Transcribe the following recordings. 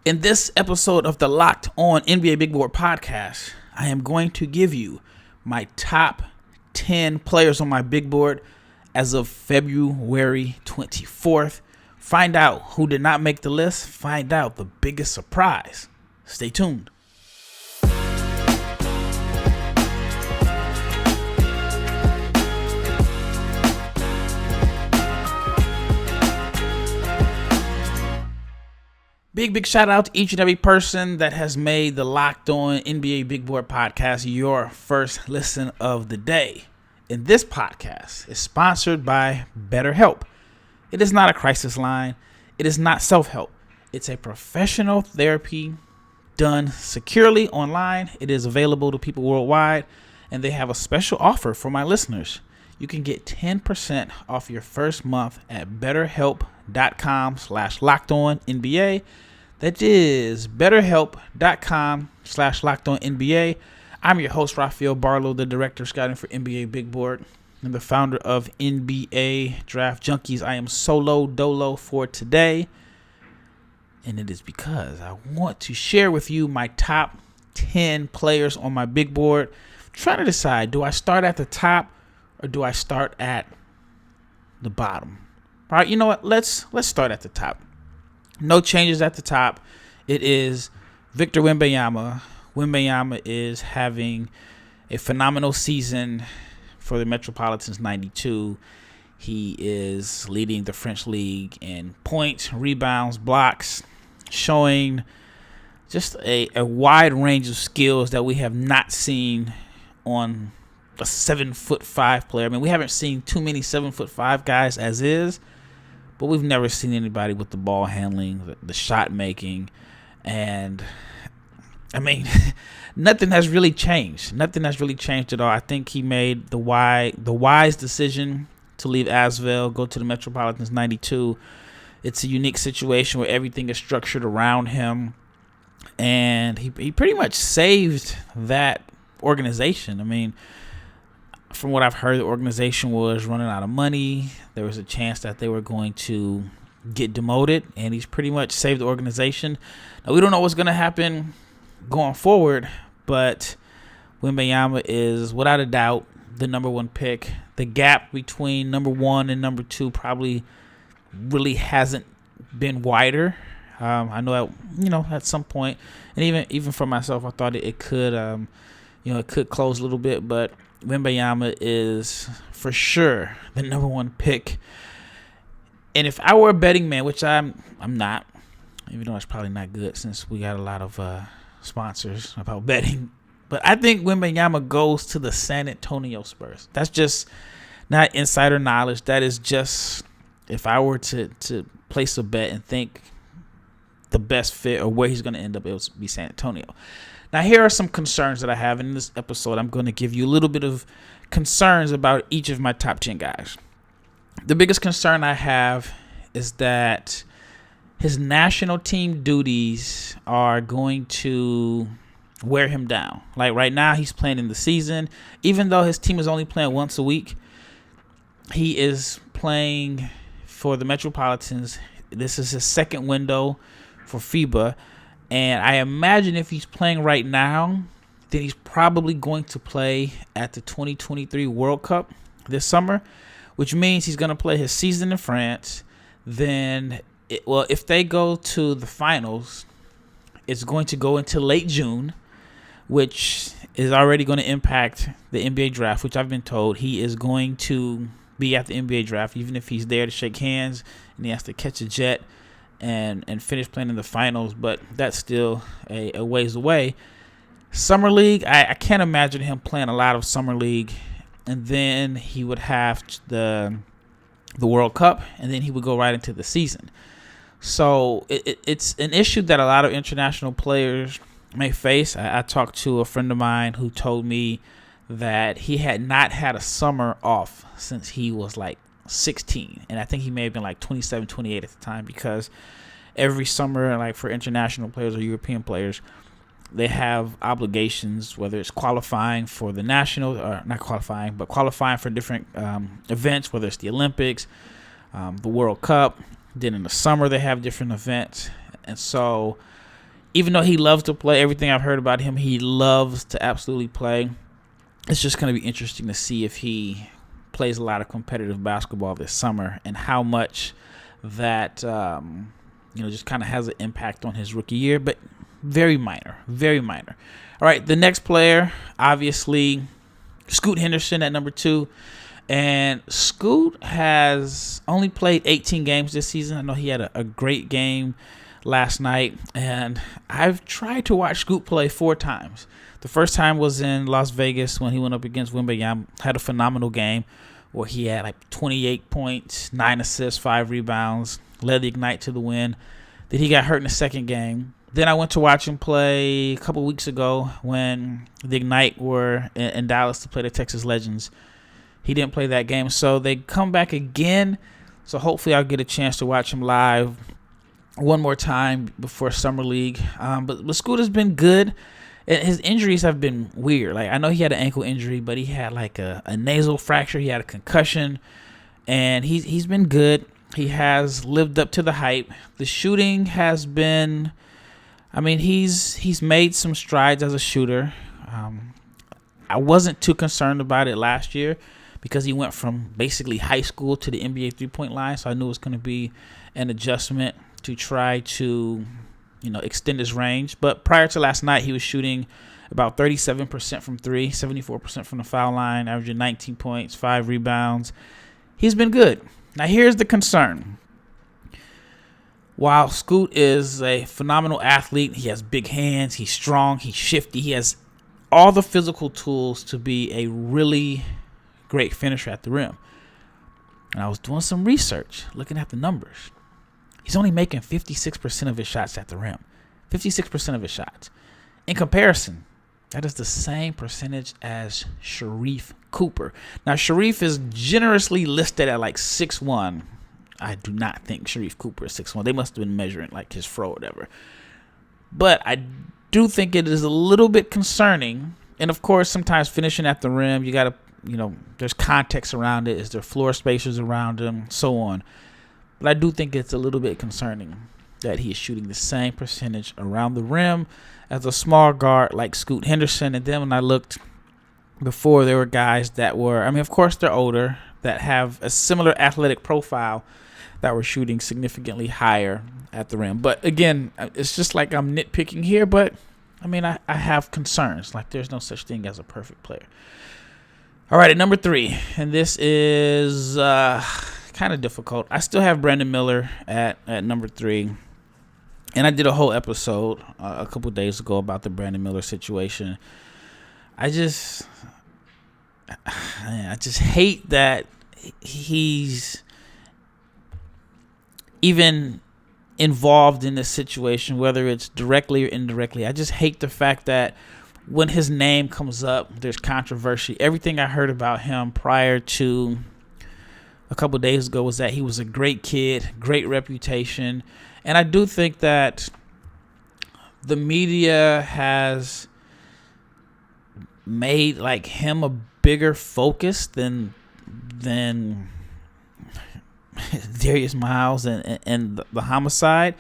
In this episode of the Locked On NBA Big Board podcast, I am going to give you my top 10 players on my big board as of February 24th. Find out who did not make the list. Find out the biggest surprise. Stay tuned. Big shout out to each and every person that has made the Locked On NBA Big Board podcast your first listen of the day. And this podcast is sponsored by BetterHelp. It is not a crisis line. It is not self-help. It's a professional therapy done securely online. It is available to people worldwide, and they have a special offer for my listeners. You can get 10% off your first month at betterhelp.com/lockedonnba. That is betterhelp.com/lockedonnba. I'm your host, Rafael Barlowe, the director of scouting for NBA Big Board and the founder of NBA Draft Junkies. I am solo dolo for today, and it is because I want to share with you my top 10 players on my big board. I'm trying to decide, do I start at the top or do I start at the bottom? All right, you know what? Let's start at the top. No changes at the top. It is Victor Wembanyama. Wembanyama is having a phenomenal season for the Metropolitans 92. He is leading the French League in points, rebounds, blocks, showing just a wide range of skills that we have not seen on a 7'5" player. I mean, we haven't seen too many 7'5" guys as is, but we've never seen anybody with the ball handling, the shot making, and I mean, nothing has really changed. Nothing has really changed at all. I think he made the wise decision to leave Asvel, go to the Metropolitans 92. It's a unique situation where everything is structured around him, and he pretty much saved that organization. I mean, from what I've heard, the organization was running out of money. There was a chance that they were going to get demoted, and he's pretty much saved the organization. Now, we don't know what's going to happen going forward, but Wembanyama is, without a doubt, the number one pick. The gap between number one and number two probably really hasn't been wider. I know that, at some point, and even for myself, I thought it could, it could close a little bit, but Wembanyama is for sure the number one pick. And if I were a betting man, which I'm not, even though it's probably not good since we got a lot of sponsors about betting, but I think Wembanyama goes to the San Antonio Spurs. That's just not insider knowledge. That is just, if I were to place a bet and think the best fit or where he's going to end up, it would be San Antonio. Now, here are some concerns that I have in this episode. I'm going to give you a little bit of concerns about each of my top 10 guys. The biggest concern I have is that his national team duties are going to wear him down. Like right now, he's playing in the season. Even though his team is only playing once a week, he is playing for the Metropolitans. This is his second window for FIBA. And I imagine if he's playing right now, then he's probably going to play at the 2023 World Cup this summer, which means he's going to play his season in France. Then, if they go to the finals, it's going to go into late June, which is already going to impact the NBA draft, which I've been told he is going to be at the NBA draft, even if he's there to shake hands and he has to catch a jet and finish playing in the finals, but that's still a ways away. Summer League, I can't imagine him playing a lot of Summer League, and then he would have the World Cup, and then he would go right into the season. So it's an issue that a lot of international players may face. I talked to a friend of mine who told me that he had not had a summer off since he was like 16, and I think he may have been like 27, 28 at the time, because every summer, like for international players or European players, they have obligations, whether it's qualifying for the national, or not qualifying, but qualifying for different events, whether it's the Olympics, the World Cup. Then in the summer, they have different events. And so even though he loves to play, everything I've heard about him, he loves to absolutely play. It's just going to be interesting to see if he plays a lot of competitive basketball this summer and how much that, just kind of has an impact on his rookie year, but very minor, very minor. All right, the next player, obviously, Scoot Henderson at number 2. And Scoot has only played 18 games this season. I know he had a great game last night, and I've tried to watch Scoot play 4 times. The first time was in Las Vegas when he went up against Wembanyama. Had a phenomenal game where he had like 28 points, 9 assists, 5 rebounds, led the Ignite to the win. Then he got hurt in the second game. Then I went to watch him play a couple weeks ago when the Ignite were in Dallas to play the Texas Legends. He didn't play that game, so they come back again. So hopefully I'll get a chance to watch him live one more time before Summer League. But Scoot has been good. His injuries have been weird. Like, I know he had an ankle injury, but he had like a nasal fracture. He had a concussion, and he's been good. He has lived up to the hype. The shooting has been, he's made some strides as a shooter. I wasn't too concerned about it last year, because he went from basically high school to the NBA three-point line, so I knew it was going to be an adjustment to try to, extend his range. But prior to last night, he was shooting about 37% from 3, 74% from the foul line, averaging 19 points, 5 rebounds. He's been good. Now, here's the concern. While Scoot is a phenomenal athlete, he has big hands, he's strong, he's shifty, he has all the physical tools to be a really great finisher at the rim. And I was doing some research, looking at the numbers. He's only making 56% of his shots at the rim. 56% of his shots. In comparison, that is the same percentage as Sharif Cooper. Now, Sharif is generously listed at like 6'1". I do not think Sharif Cooper is 6'1". They must have been measuring like his fro or whatever. But I do think it is a little bit concerning. And of course, sometimes finishing at the rim, you got to, there's context around it. Is there floor spacers around him? So on. But I do think it's a little bit concerning that he is shooting the same percentage around the rim as a small guard like Scoot Henderson. And then when I looked before, there were guys that were, of course they're older, that have a similar athletic profile that were shooting significantly higher at the rim. But again, it's just like I'm nitpicking here, but I have concerns. Like, there's no such thing as a perfect player. All right, at number 3, and this is kind of difficult. I still have Brandon Miller at number 3, and I did a whole episode a couple days ago about the Brandon Miller situation. I just hate that he's even involved in this situation, whether it's directly or indirectly. I just hate the fact that when his name comes up, there's controversy. Everything I heard about him prior to a couple days ago was that he was a great kid, great reputation. And I do think that the media has made like him a bigger focus than Darius Miles and the homicide.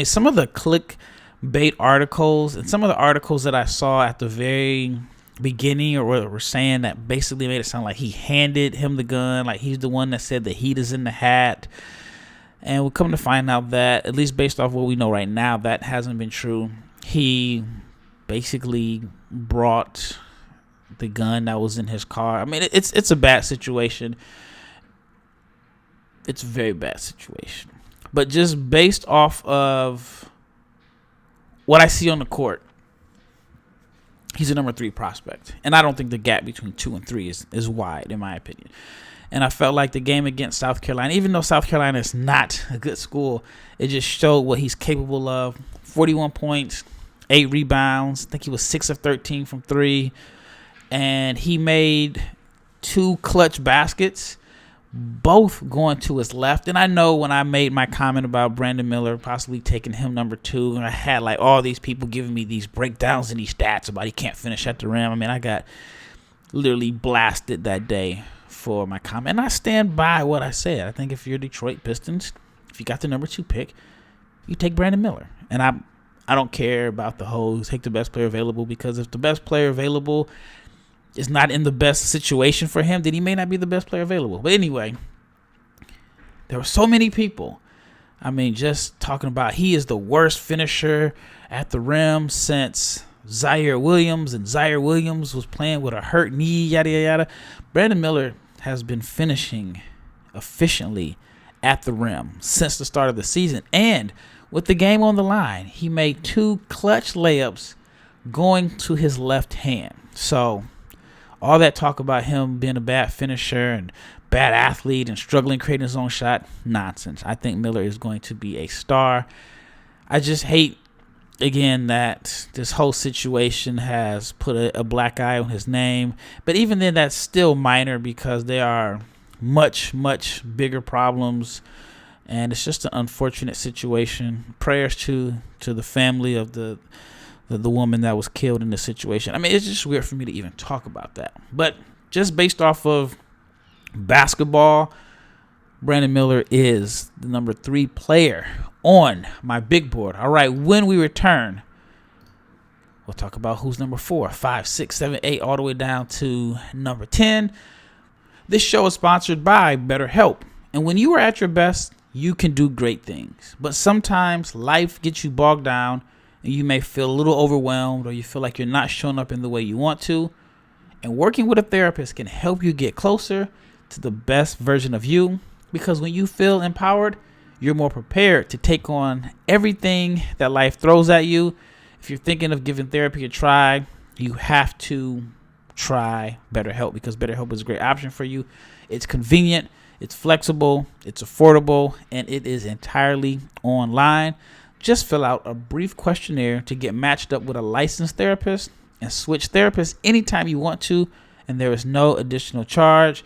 Some of the clickbait articles and some of the articles that I saw at the very beginning or were saying that basically made it sound like he handed him the gun, like he's the one that said the heat is in the hat. And we'll come to find out that, at least based off what we know right now, that hasn't been true. He basically brought the gun that was in his car. It's a bad situation. It's a very bad situation. But just based off of what I see on the court, he's a number 3 prospect. And I don't think the gap between 2 and 3 is wide, in my opinion. And I felt like the game against South Carolina, even though South Carolina is not a good school, it just showed what he's capable of. 41 points, 8 rebounds. I think he was 6 of 13 from 3. And he made 2 clutch baskets, both going to his left. And I know when I made my comment about Brandon Miller possibly taking him number 2, and I had like all these people giving me these breakdowns and these stats about he can't finish at the rim. I got literally blasted that day for my comment. And I stand by what I said. I think if you're Detroit Pistons, if you got the number 2 pick, you take Brandon Miller. And I don't care about the whole take the best player available, because if the best player available is not in the best situation for him, then he may not be the best player available. But anyway, there were so many people. I mean, just talking about he is the worst finisher at the rim since Zaire Williams, and Zaire Williams was playing with a hurt knee, yada, yada, yada. Brandon Miller has been finishing efficiently at the rim since the start of the season. And with the game on the line, he made 2 clutch layups going to his left hand. So all that talk about him being a bad finisher and bad athlete and struggling creating his own shot, nonsense. I think Miller is going to be a star. I just hate, again, that this whole situation has put a black eye on his name. But even then, that's still minor, because there are much, much bigger problems. And it's just an unfortunate situation. Prayers to the family of the woman that was killed in this situation. I mean, it's just weird for me to even talk about that. But just based off of basketball, Brandon Miller is the number 3 player on my big board. All right, when we return, we'll talk about who's number 4, 5, 6, 7, 8, all the way down to number 10. This show is sponsored by BetterHelp. And when you are at your best, you can do great things. But sometimes life gets you bogged down, and you may feel a little overwhelmed, or you feel like you're not showing up in the way you want to. And working with a therapist can help you get closer to the best version of you, because when you feel empowered, you're more prepared to take on everything that life throws at you. If you're thinking of giving therapy a try, you have to try BetterHelp, because BetterHelp is a great option for you. It's convenient, it's flexible, it's affordable, and it is entirely online. Just fill out a brief questionnaire to get matched up with a licensed therapist, and switch therapists anytime you want to, and there is no additional charge.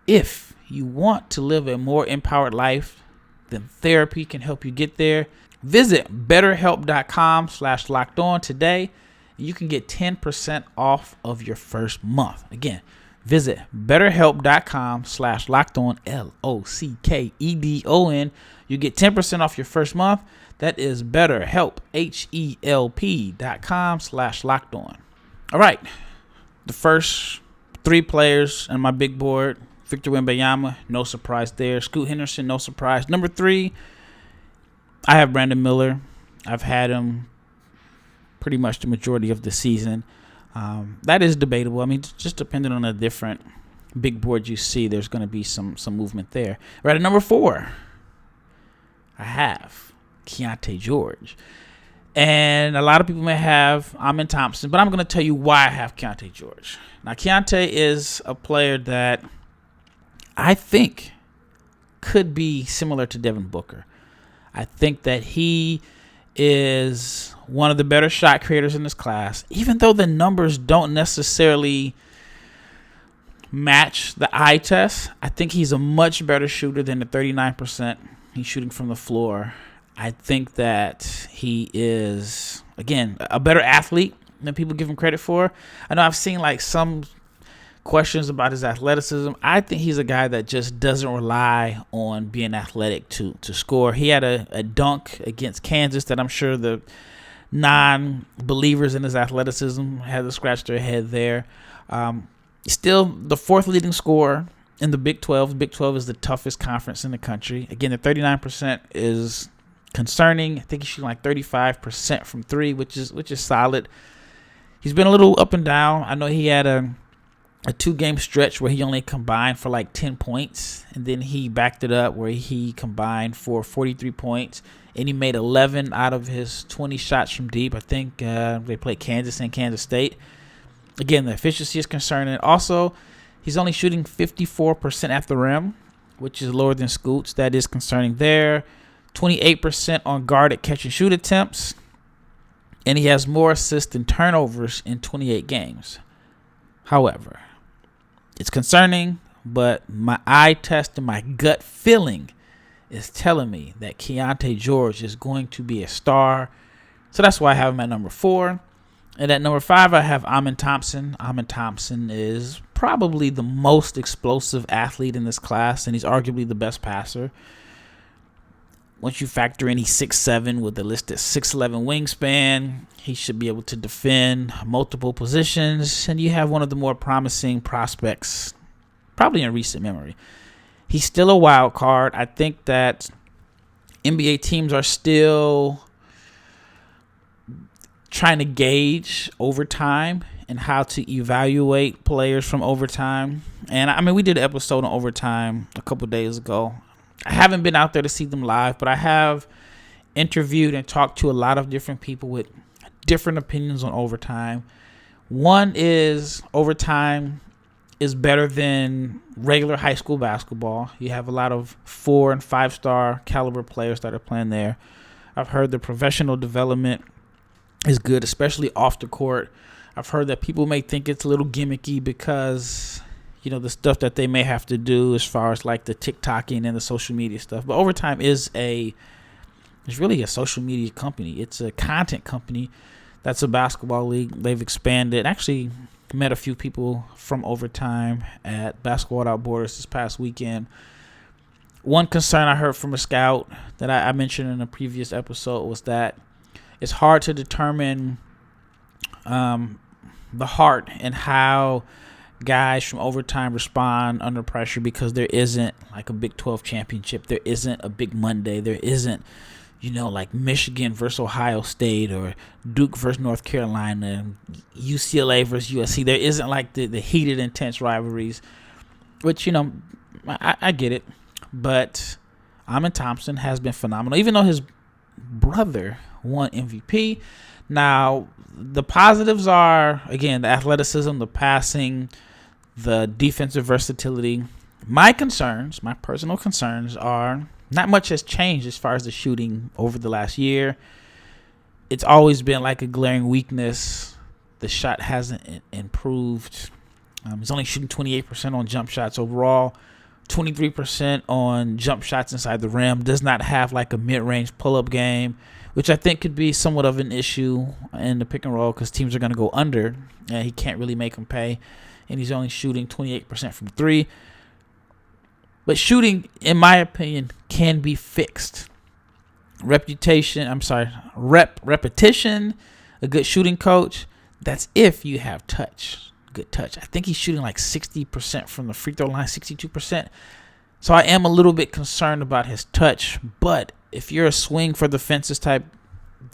If you want to live a more empowered life, then therapy can help you get there. Visit betterhelp.com/lockedon today, and you can get 10% off of your first month. Again, visit betterhelp.com/lockedon, LOCKEDON. You get 10% off your first month. That is BetterHelp, HELP.com/lockedon. All right, the first 3 players on my big board. Victor Wembanyama, no surprise there. Scoot Henderson, no surprise. Number 3, I have Brandon Miller. I've had him pretty much the majority of the season. That is debatable. I mean, just depending on the different big board you see, there's going to be some movement there. Right at number 4, I have Chiante George. And a lot of people may have Almond Thompson, but I'm going to tell you why I have Chiante George. Now, Chiante is a player that I think could be similar to Devin Booker. I think that he is one of the better shot creators in this class, even though the numbers don't necessarily match the eye test. I think he's a much better shooter than the 39% he's shooting from the floor. I think that he is, again, a better athlete than people give him credit for. I know I've seen like some questions about his athleticism. I think he's a guy that just doesn't rely on being athletic to score. He had a dunk against Kansas that I'm sure the non-believers in his athleticism had to scratch their head there. Still the 4th leading scorer in the Big 12. The Big 12 is the toughest conference in the country. Again, the 39% is concerning. I think he's shooting like 35% from 3, which is solid. He's been a little up and down. I know he had a 2-game stretch where he only combined for like 10 points, and then he backed it up where he combined for 43 points, and he made 11 out of his 20 shots from deep. I think they played Kansas and Kansas State. Again, the efficiency is concerning. Also, he's only shooting 54% at the rim, which is lower than Scoots. That is concerning there. 28% on guarded catch and shoot attempts, and he has more assists than turnovers in 28 games. However, it's concerning, but my eye test and my gut feeling is telling me that Chiante George is going to be a star. So that's why I have him at number 4. And at number 5, I have Almond Thompson. Almond Thompson is probably the most explosive athlete in this class, and he's arguably the best passer. Once you factor in he's 6'7" with a listed 6'11" wingspan, he should be able to defend multiple positions, and you have one of the more promising prospects probably in recent memory. He's still a wild card. I think that NBA teams are still trying to gauge overtime and how to evaluate players from overtime. And I mean, we did an episode on overtime a couple days ago. I haven't been out there to see them live, but I have interviewed and talked to a lot of different people with different opinions on overtime. One is overtime is better than regular high school basketball. You have a lot of 4- and 5-star caliber players that are playing there. I've heard the professional development is good, especially off the court. I've heard that people may think it's a little gimmicky because, you know, the stuff that they may have to do as far as like the TikToking and the social media stuff. But Overtime is it's really a social media company. It's a content company that's a basketball league. They've expanded. Actually met a few people from Overtime at Basketball Without Borders this past weekend. One concern I heard from a scout that I mentioned in a previous episode was that it's hard to determine the heart and how guys from Overtime respond under pressure, because there isn't like a Big 12 championship. There isn't a Big Monday. There isn't, you know, like Michigan versus Ohio State or Duke versus North Carolina, UCLA versus USC. There isn't like the heated, intense rivalries, which, you know, I get it. But Almond Thompson has been phenomenal, even though his brother won MVP. Now, the positives are, again, the athleticism, the passing, the defensive versatility. My personal concerns are not much has changed as far as the shooting over the last year. It's always been like a glaring weakness. The shot hasn't improved. He's only shooting 28% on jump shots overall, 23% on jump shots inside the rim. Does not have like a mid-range pull-up game, which I think could be somewhat of an issue in the pick and roll because teams are going to go under, and he can't really make them pay. And he's only shooting 28% from three. But shooting, in my opinion, can be fixed. Repetition, a good shooting coach. That's if you have touch, good touch. I think he's shooting like 60% from the free throw line, 62%. So I am a little bit concerned about his touch. But if you're a swing for the fences type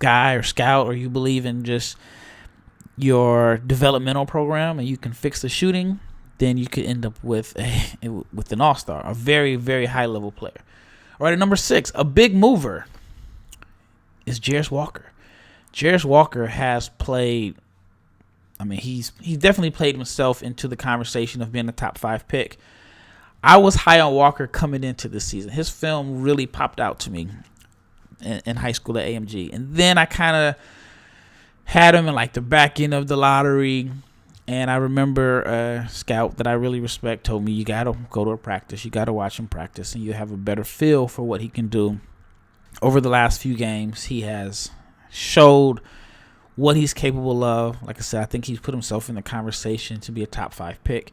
guy or scout, or you believe in just your developmental program and you can fix the shooting, then you could end up with an all-star, a very, very high-level player. All right, at number 6, a big mover is Jarace Walker. Jarace Walker has played, I mean, he's definitely played himself into the conversation of being a top 5 pick. I was high on Walker coming into this season. His film really popped out to me in high school at AMG. And then I kind of had him in like the back end of the lottery. And I remember a scout that I really respect told me, you got to go to a practice. You got to watch him practice, and you have a better feel for what he can do. Over the last few games, he has showed what he's capable of. Like I said, I think he's put himself in the conversation to be a top 5 pick.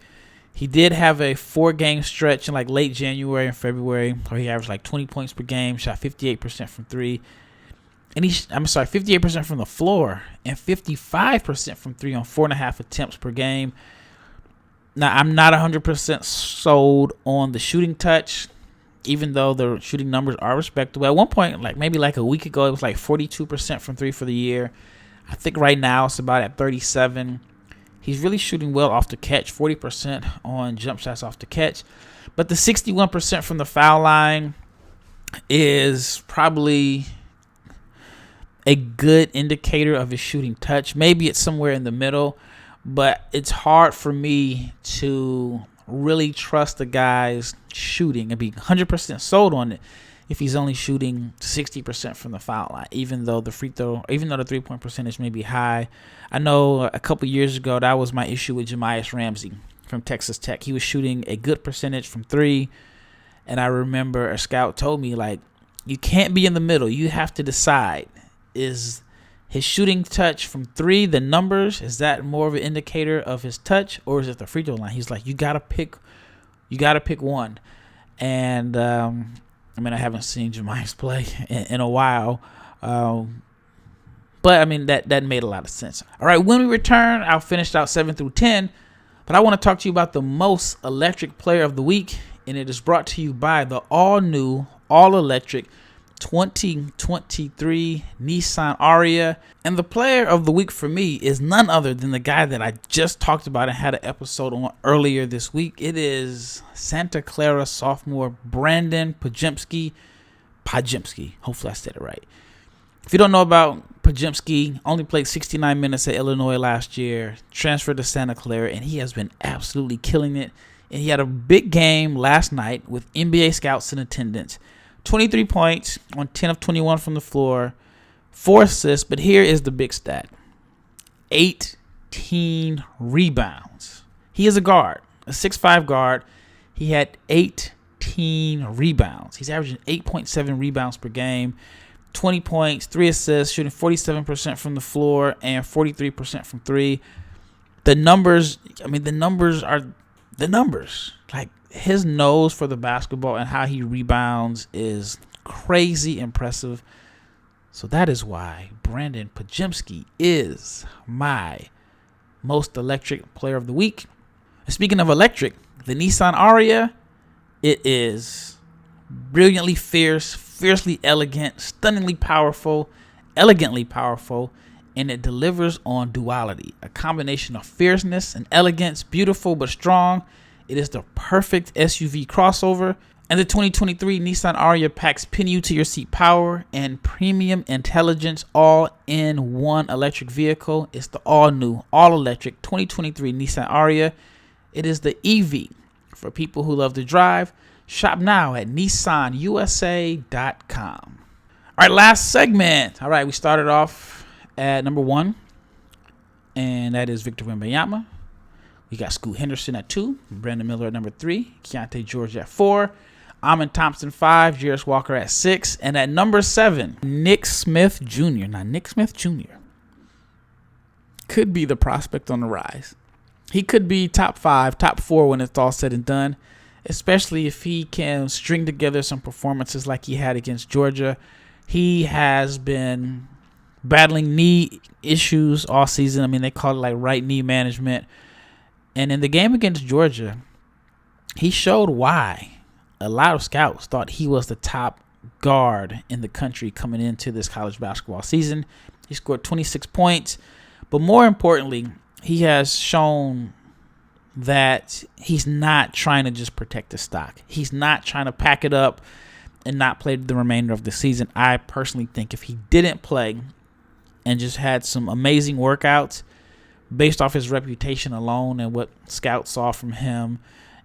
He did have a 4-game stretch in like late January and February where he averaged like 20 points per game, shot 58% from 3. And 58% from the floor and 55% from 3 on 4.5 attempts per game. Now, I'm not 100% sold on the shooting touch, even though the shooting numbers are respectable. At one point, like maybe like a week ago, it was like 42% from 3 for the year. I think right now it's about at 37%. He's really shooting well off the catch, 40% on jump shots off the catch. But the 61% from the foul line is probably a good indicator of his shooting touch. Maybe it's somewhere in the middle, but it's hard for me to really trust the guy's shooting and be 100% sold on it if he's only shooting 60% from the foul line, even though the 3-point percentage may be high. I know a couple years ago that was my issue with Jamias Ramsey from Texas Tech. He was shooting a good percentage from 3, and I remember a scout told me, like, you can't be in the middle. You have to decide. Is his shooting touch from 3, the numbers, is that more of an indicator of his touch, or is it the free throw line? He's like, you gotta pick one. And I mean, I haven't seen Jemias play in a while. But, I mean, that made a lot of sense. All right, when we return, I'll finish out 7 through 10. But I want to talk to you about the most electric player of the week. And it is brought to you by the all-new, all-electric 2023 Nissan Ariya. And the player of the week for me is none other than the guy that I just talked about and had an episode on earlier this week. It is Santa Clara sophomore Brandon Podziemski. Hopefully I said it right. If you don't know about Podziemski, only played 69 minutes at Illinois last year, transferred to Santa Clara, and he has been absolutely killing it. And he had a big game last night with NBA scouts in attendance. 23 points on 10 of 21 from the floor, 4 assists, but here is the big stat. 18 rebounds. He is a guard, a 6'5 guard. He had 18 rebounds. He's averaging 8.7 rebounds per game, 20 points, 3 assists, shooting 47% from the floor and 43% from 3. The numbers are the numbers. Like, his nose for the basketball and how he rebounds is crazy impressive. So that is why Brandon Podziemski is my most electric player of the week. And speaking of electric, the Nissan Ariya, it is brilliantly fierce, fiercely elegant, stunningly powerful, elegantly powerful, and it delivers on duality, a combination of fierceness and elegance, beautiful but strong. It is the perfect SUV crossover. And the 2023 Nissan Ariya packs pin you to your seat power and premium intelligence all in one electric vehicle. It's the all new, all electric 2023 Nissan Ariya. It is the EV for people who love to drive. Shop now at nissanusa.com. All right, last segment. All right, we started off at number 1, and that is Victor Wembanyama. We got Scoot Henderson at 2, Brandon Miller at number 3, Chiante George at 4, Almond Thompson 5, Jarris Walker at 6, and at number 7, Nick Smith Jr. Now, Nick Smith Jr. could be the prospect on the rise. He could be top 5, top 4 when it's all said and done, especially if he can string together some performances like he had against Georgia. He has been battling knee issues all season. I mean, they call it like right knee management. And in the game against Georgia, he showed why a lot of scouts thought he was the top guard in the country coming into this college basketball season. He scored 26 points. But more importantly, he has shown that he's not trying to just protect the stock. He's not trying to pack it up and not play the remainder of the season. I personally think if he didn't play and just had some amazing workouts, based off his reputation alone and what scouts saw from him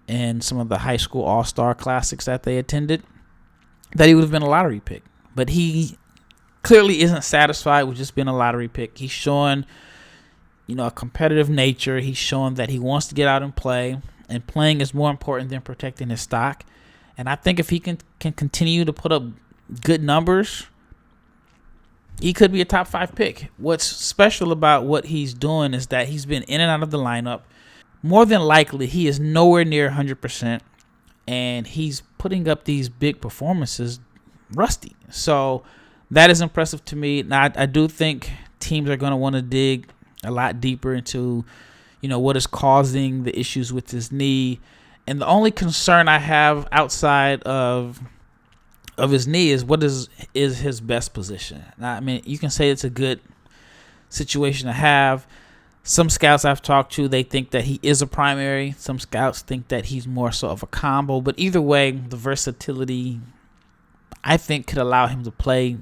and some of the high school all-star classics that they attended, that he would have been a lottery pick. But he clearly isn't satisfied with just being a lottery pick. He's showing, a competitive nature. He's showing that he wants to get out and play, and playing is more important than protecting his stock. And I think if he can continue to put up good numbers, he could be a top 5 pick. What's special about what he's doing is that he's been in and out of the lineup. More than likely, he is nowhere near 100%, and he's putting up these big performances rusty. So that is impressive to me. Now, I do think teams are going to want to dig a lot deeper into, what is causing the issues with his knee. And the only concern I have outside of his knee is what is his best position. Now, I mean, you can say it's a good situation to have. Some scouts I've talked to, they think that he is a primary. Some scouts think that he's more so of a combo. But either way, the versatility, I think, could allow him to play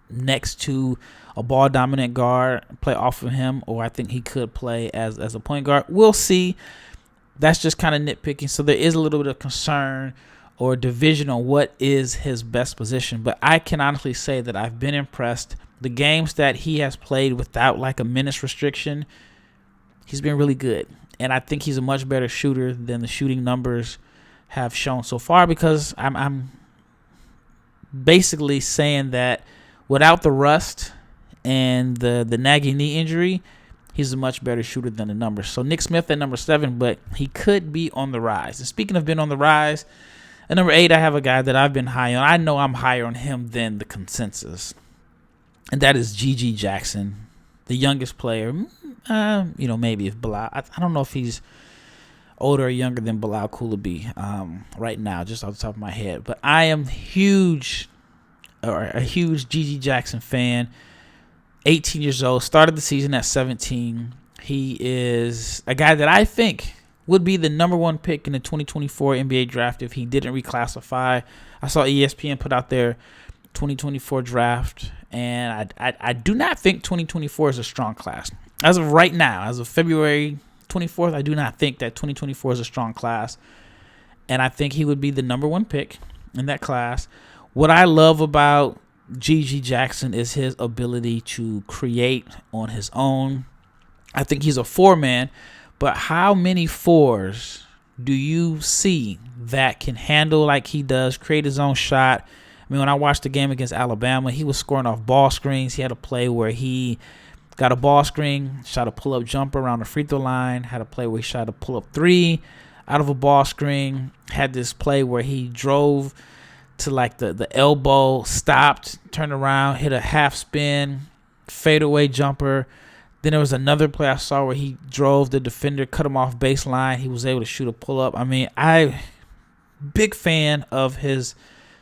next to a ball-dominant guard, play off of him, or I think he could play as a point guard. We'll see. That's just kind of nitpicking. So there is a little bit of concern or division on what is his best position. But I can honestly say that I've been impressed. The games that he has played without like a minutes restriction, he's been really good. And I think he's a much better shooter than the shooting numbers have shown so far, because I'm basically saying that without the rust and the nagging knee injury, he's a much better shooter than the numbers. So Nick Smith at number 7, but he could be on the rise. And speaking of being on the rise, At number 8, I have a guy that I've been high on. I know I'm higher on him than the consensus, and that is G.G. Jackson, the youngest player. Maybe if Bilal. I don't know if he's older or younger than Bilal Coulibaly right now, just off the top of my head. But I am a huge G.G. Jackson fan. 18 years old, started the season at 17. He is a guy that I think would be the number 1 pick in the 2024 NBA draft if he didn't reclassify. I saw ESPN put out their 2024 draft, and I do not think 2024 is a strong class. As of right now, as of February 24th, I do not think that 2024 is a strong class, and I think he would be the number 1 pick in that class. What I love about G.G. Jackson is his ability to create on his own. I think he's a 4-man, but how many 4s do you see that can handle like he does, create his own shot? I mean, when I watched the game against Alabama, he was scoring off ball screens. He had a play where he got a ball screen, shot a pull-up jumper around the free throw line, had a play where he shot a pull-up 3 out of a ball screen, had this play where he drove to like the elbow, stopped, turned around, hit a half spin, fadeaway jumper. Then there was another play I saw where he drove the defender, cut him off baseline. He was able to shoot a pull-up. I mean, big fan of his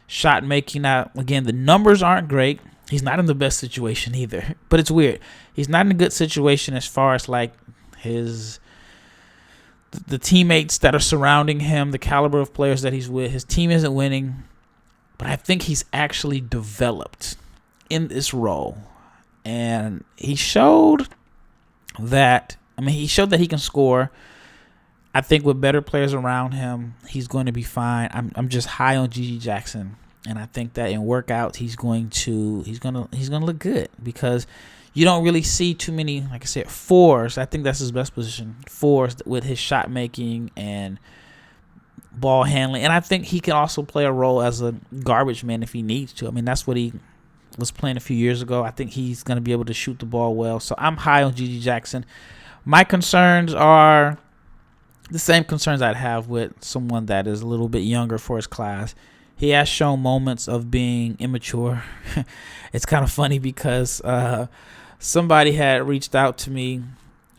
shot making. Now, again, the numbers aren't great. He's not in the best situation either. But it's weird. He's not in a good situation as far as like the teammates that are surrounding him, the caliber of players that he's with. His team isn't winning. But I think he's actually developed in this role. And he showed that he can score. I think with better players around him, he's going to be fine. I'm just high on G.G. Jackson, and I think that in workouts he's going to look good because you don't really see too many, like I said, 4s. I think that's his best position, 4s with his shot making and ball handling, and I think he can also play a role as a garbage man if he needs to. I mean, that's what he was playing a few years ago. I think he's going to be able to shoot the ball well. So I'm high on G.G. Jackson. My concerns are the same concerns I'd have with someone that is a little bit younger for his class. He has shown moments of being immature. It's kind of funny because somebody had reached out to me,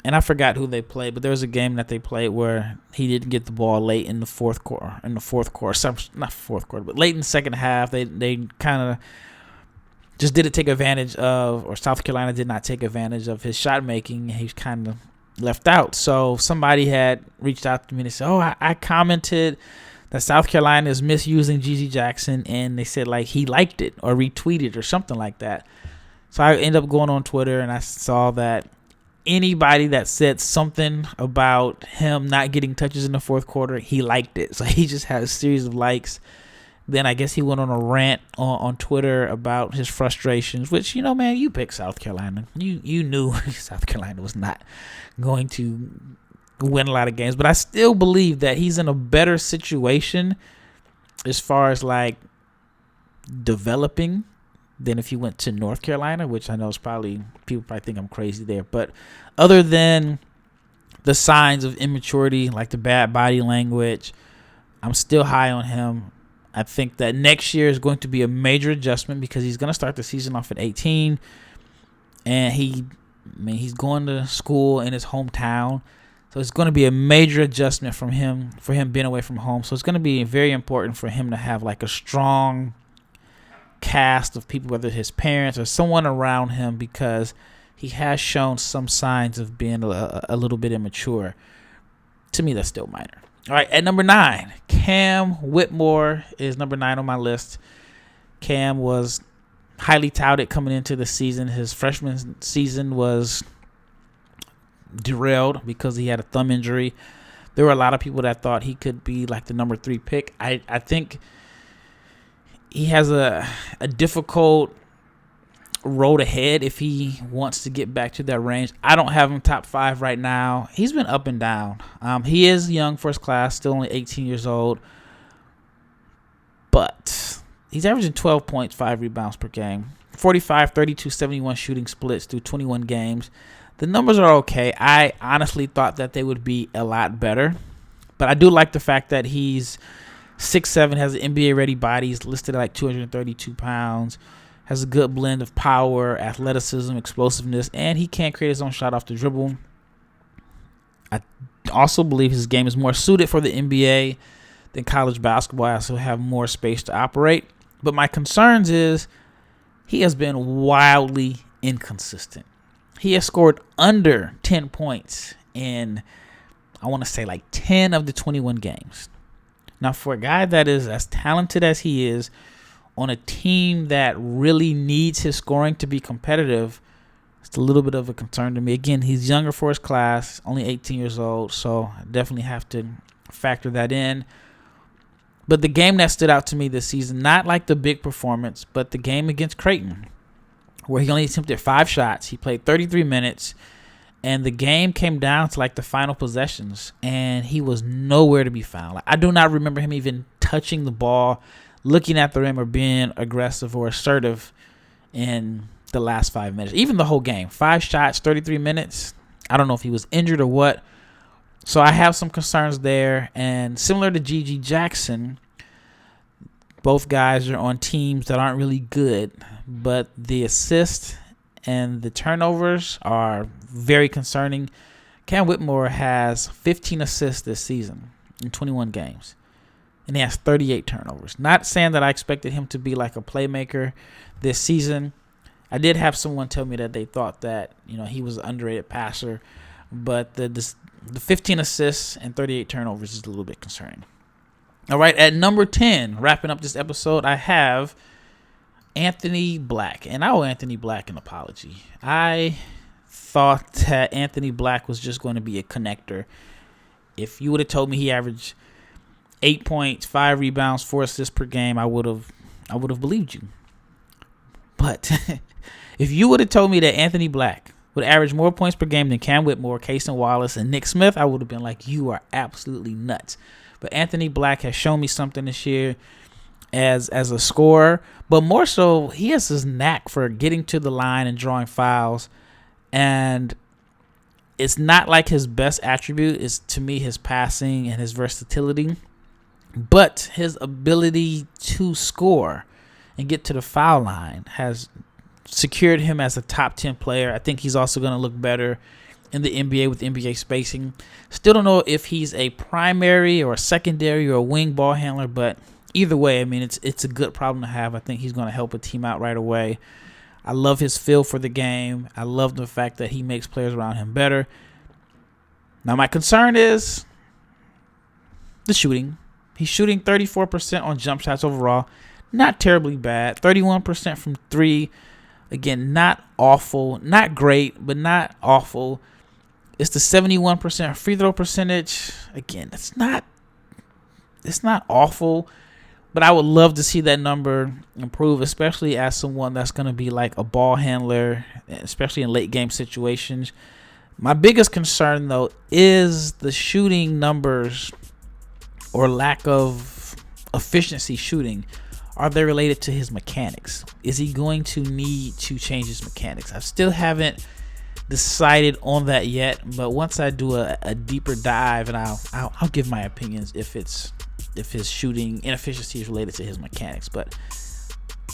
and I forgot who they played, but there was a game that they played where he didn't get the ball late in the fourth quarter. Not fourth quarter, but late in the second half. They kind of just didn't take advantage of, or South Carolina did not take advantage of his shot making. He's kind of left out. So somebody had reached out to me and said, I commented that South Carolina is misusing G.G. Jackson, and they said like he liked it or retweeted or something like that. So I ended up going on Twitter, and I saw that anybody that said something about him not getting touches in the fourth quarter, he liked it. So he just had a series of likes. Then I guess he went on a rant on Twitter about his frustrations, which, man, you picked South Carolina. You knew South Carolina was not going to win a lot of games. But I still believe that he's in a better situation as far as, like, developing than if he went to North Carolina, which I know is people probably think I'm crazy there. But other than the signs of immaturity, like the bad body language, I'm still high on him. I think that next year is going to be a major adjustment because he's going to start the season off at 18, and he's going to school in his hometown, so it's going to be a major adjustment for him being away from home. So it's going to be very important for him to have like a strong cast of people, whether his parents or someone around him, because he has shown some signs of being a little bit immature. To me, that's still minor. All right, at number 9, Cam Whitmore is number 9 on my list. Cam was highly touted coming into the season. His freshman season was derailed because he had a thumb injury. There were a lot of people that thought he could be like the number 3 pick. I think he has a difficult road ahead if he wants to get back to that range. I don't have him top 5 right now. He's been up and down. He is young for his class, still only 18 years old. But he's averaging 12 points, 5 rebounds per game. 45, 32, 71 shooting splits through 21 games. The numbers are okay. I honestly thought that they would be a lot better. But I do like the fact that he's 6'7", has an NBA-ready body. He's listed at like 232 pounds. Has a good blend of power, athleticism, explosiveness, and he can create his own shot off the dribble. I also believe his game is more suited for the NBA than college basketball. I also have more space to operate. But my concerns is he has been wildly inconsistent. He has scored under 10 points in, I want to say, like 10 of the 21 games. Now, for a guy that is as talented as he is, on a team that really needs his scoring to be competitive, it's a little bit of a concern to me. Again, he's younger for his class, only 18 years old, so I definitely have to factor that in. But the game that stood out to me this season, not like the big performance, but the game against Creighton, where he only attempted 5 shots. He played 33 minutes, and the game came down to like the final possessions, and he was nowhere to be found. Like, I do not remember him even touching the ball, looking at the rim, or being aggressive or assertive in the last 5 minutes. Even the whole game. 5 shots, 33 minutes. I don't know if he was injured or what. So I have some concerns there. And similar to G.G. Jackson, both guys are on teams that aren't really good. But the assists and the turnovers are very concerning. Cam Whitmore has 15 assists this season in 21 games. And he has 38 turnovers. Not saying that I expected him to be like a playmaker this season. I did have someone tell me that they thought that, he was an underrated passer. But the 15 assists and 38 turnovers is a little bit concerning. All right, at number 10, wrapping up this episode, I have Anthony Black. And I owe Anthony Black an apology. I thought that Anthony Black was just going to be a connector. If you would have told me he averaged 8 points, 5 rebounds, 4 assists per game, I would have believed you. But if you would have told me that Anthony Black would average more points per game than Cam Whitmore, Cason Wallace, and Nick Smith, I would have been like, you are absolutely nuts. But Anthony Black has shown me something this year as a scorer. But more so, he has this knack for getting to the line and drawing fouls. And it's not like his best attribute is, to me, his passing and his versatility. But his ability to score and get to the foul line has secured him as a top 10 player. I think he's also going to look better in the NBA with NBA spacing. Still don't know if he's a primary or a secondary or a wing ball handler, but either way, I mean, it's a good problem to have. I think he's going to help a team out right away. I love his feel for the game. I love the fact that he makes players around him better. Now, my concern is the shooting. He's shooting 34% on jump shots overall. Not terribly bad. 31% from 3. Again, not awful. Not great, but not awful. It's the 71% free throw percentage. Again, it's not awful, but I would love to see that number improve, especially as someone that's going to be like a ball handler, especially in late game situations. My biggest concern, though, is the shooting numbers or lack of efficiency shooting. Are they related to his mechanics? Is he going to need to change his mechanics? I still haven't decided on that yet, but once I do a deeper dive, and I'll give my opinions if his shooting inefficiency is related to his mechanics. But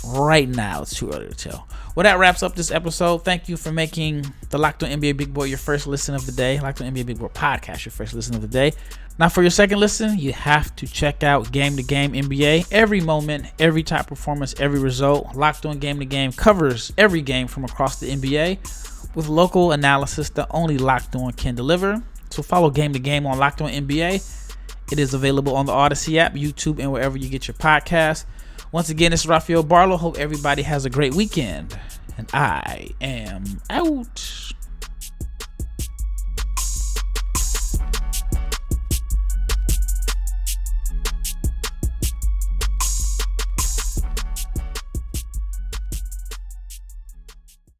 right now, it's too early to tell. Well, that wraps up this episode. Thank you for making the Locked On NBA Big Board your first listen of the day. Locked On NBA Big Board podcast your first listen of the day. Now, for your second listen, you have to check out Game to Game NBA. Every moment, every top performance, every result. Locked On Game to Game covers every game from across the NBA with local analysis that only Locked On can deliver. So follow Game to Game on Locked On NBA. It is available on the Odyssey app, YouTube, and wherever you get your podcasts. Once again, it's Rafael Barlowe. Hope everybody has a great weekend. And I am out.